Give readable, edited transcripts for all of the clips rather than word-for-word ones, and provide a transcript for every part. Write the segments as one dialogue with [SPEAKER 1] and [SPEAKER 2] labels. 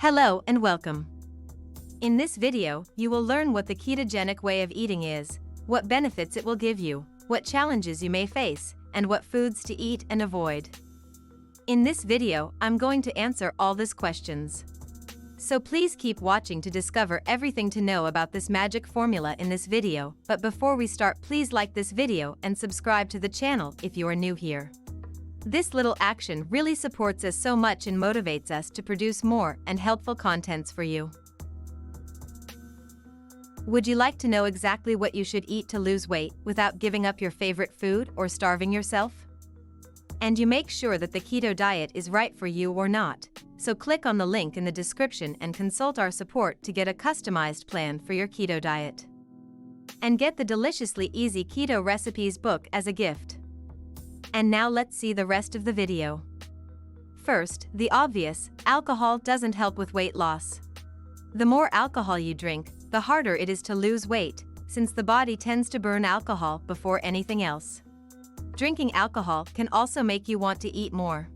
[SPEAKER 1] Hello and welcome. In this video, you will learn what the ketogenic way of eating is, what benefits it will give you, what challenges you may face, and what foods to eat and avoid. In this video, I'm going to answer all these questions. So please keep watching to discover everything to know about this magic formula in this video, but before we start, please like this video and subscribe to the channel if you are new here. This little action really supports us so much and motivates us to produce more and helpful contents for you. Would you like to know exactly what you should eat to lose weight without giving up your favorite food or starving yourself? And you make sure that the keto diet is right for you or not, so click on the link in the description and consult our support to get a customized plan for your keto diet. And get the deliciously easy keto recipes book as a gift. And now let's see the rest of the video. First, the obvious, alcohol doesn't help with weight loss. The more alcohol you drink, the harder it is to lose weight, since the body tends to burn alcohol before anything else. Drinking alcohol can also make you want to eat more.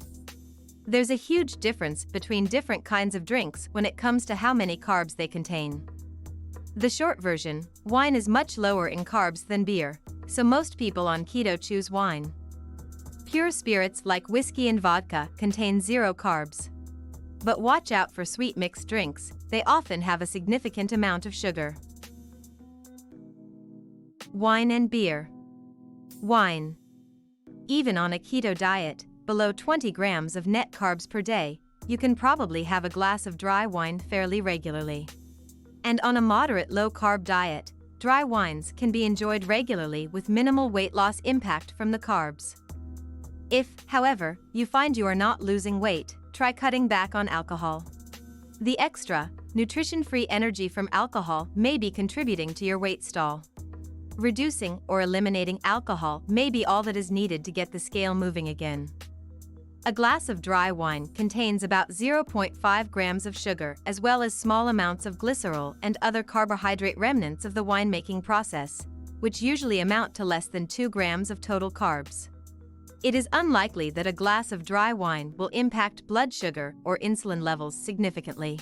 [SPEAKER 1] There's a huge difference between different kinds of drinks when it comes to how many carbs they contain. The short version, wine is much lower in carbs than beer, so most people on keto choose wine. Pure spirits like whiskey and vodka contain 0 carbs. But watch out for sweet mixed drinks, they often have a significant amount of sugar. Wine and beer. Wine. Even on a keto diet, below 20 grams of net carbs per day, you can probably have a glass of dry wine fairly regularly. And on a moderate low-carb diet, dry wines can be enjoyed regularly with minimal weight loss impact from the carbs. If, however, you find you are not losing weight, try cutting back on alcohol. The extra, nutrition-free energy from alcohol may be contributing to your weight stall. Reducing or eliminating alcohol may be all that is needed to get the scale moving again. A glass of dry wine contains about 0.5 grams of sugar as well as small amounts of glycerol and other carbohydrate remnants of the winemaking process, which usually amount to less than 2 grams of total carbs. It is unlikely that a glass of dry wine will impact blood sugar or insulin levels significantly.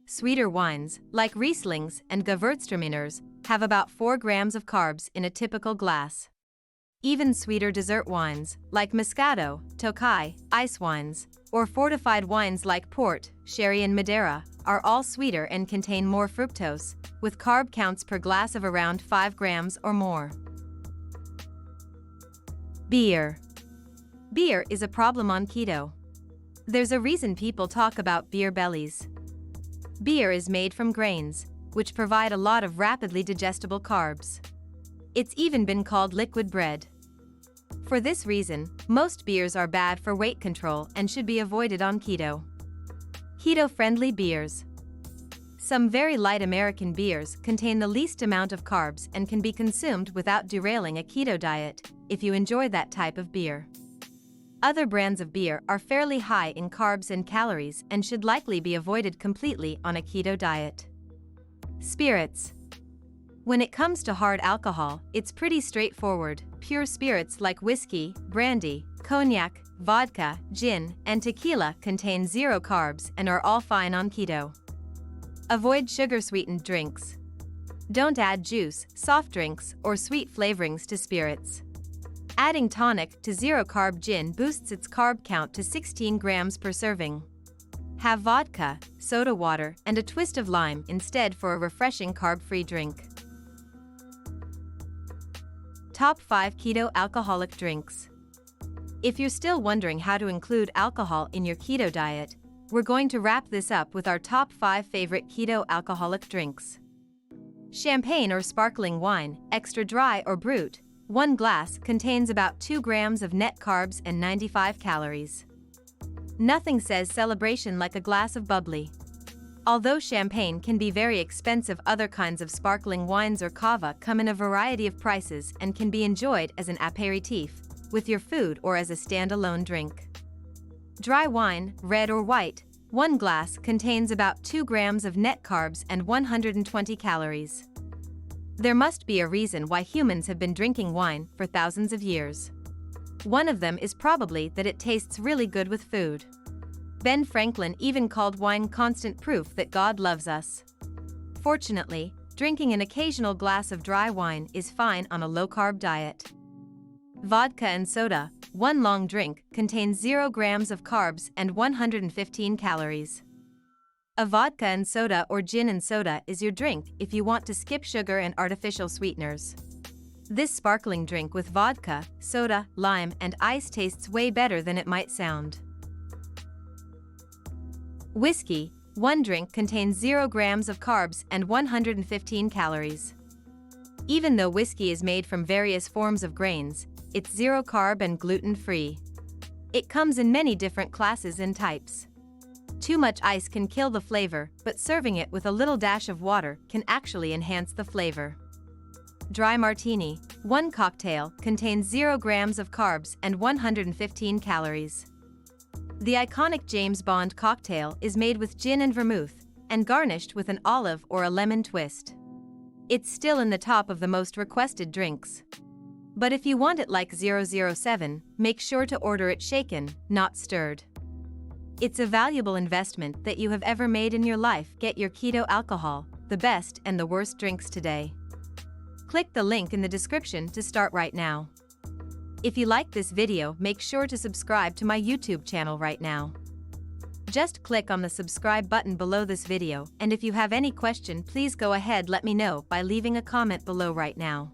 [SPEAKER 1] Sweeter wines, like Rieslings and Gewürztraminers, have about 4 grams of carbs in a typical glass. Even sweeter dessert wines, like Moscato, Tokai, ice wines, or fortified wines like port, sherry and Madeira, are all sweeter and contain more fructose, with carb counts per glass of around 5 grams or more. Beer. Beer is a problem on keto. There's a reason people talk about beer bellies. Beer is made from grains, which provide a lot of rapidly digestible carbs. It's even been called liquid bread. For this reason, most beers are bad for weight control and should be avoided on keto. Keto-friendly beers. Some very light American beers contain the least amount of carbs and can be consumed without derailing a keto diet, if you enjoy that type of beer. Other brands of beer are fairly high in carbs and calories and should likely be avoided completely on a keto diet. Spirits. When it comes to hard alcohol, it's pretty straightforward. Pure spirits like whiskey, brandy, cognac, vodka, gin, and tequila contain 0 carbs and are all fine on keto. Avoid sugar-sweetened drinks. Don't add juice, soft drinks, or sweet flavorings to spirits. Adding tonic to 0-carb gin boosts its carb count to 16 grams per serving. Have vodka, soda water, and a twist of lime instead for a refreshing carb-free drink. Top 5 keto alcoholic drinks. If you're still wondering how to include alcohol in your keto diet, we're going to wrap this up with our top 5 favorite keto alcoholic drinks. Champagne or sparkling wine, extra dry or brut, 1 glass contains about 2 grams of net carbs and 95 calories. Nothing says celebration like a glass of bubbly. Although champagne can be very expensive, other kinds of sparkling wines or cava come in a variety of prices and can be enjoyed as an aperitif, with your food or as a standalone drink. Dry wine, red or white, 1 glass contains about 2 grams of net carbs and 120 calories. There must be a reason why humans have been drinking wine for thousands of years. One of them is probably that it tastes really good with food. Ben Franklin even called wine constant proof that God loves us. Fortunately, drinking an occasional glass of dry wine is fine on a low-carb diet. Vodka and soda, one long drink, contains 0 grams of carbs and 115 calories. A vodka and soda or gin and soda is your drink if you want to skip sugar and artificial sweeteners. This sparkling drink with vodka, soda, lime, and ice tastes way better than it might sound. Whiskey, one drink contains 0 grams of carbs and 115 calories. Even though whiskey is made from various forms of grains, it's 0 carb and gluten-free. It comes in many different classes and types. Too much ice can kill the flavor, but serving it with a little dash of water can actually enhance the flavor. Dry martini, one cocktail, contains 0 grams of carbs and 115 calories. The iconic James Bond cocktail is made with gin and vermouth, and garnished with an olive or a lemon twist. It's still in the top of the most requested drinks. But if you want it like 007, make sure to order it shaken, not stirred. It's a valuable investment that you have ever made in your life. Get your keto alcohol, the best and the worst drinks today. Click the link in the description to start right now. If you like this video, make sure to subscribe to my YouTube channel right now. Just click on the subscribe button below this video, and if you have any question, please go ahead, let me know by leaving a comment below right now.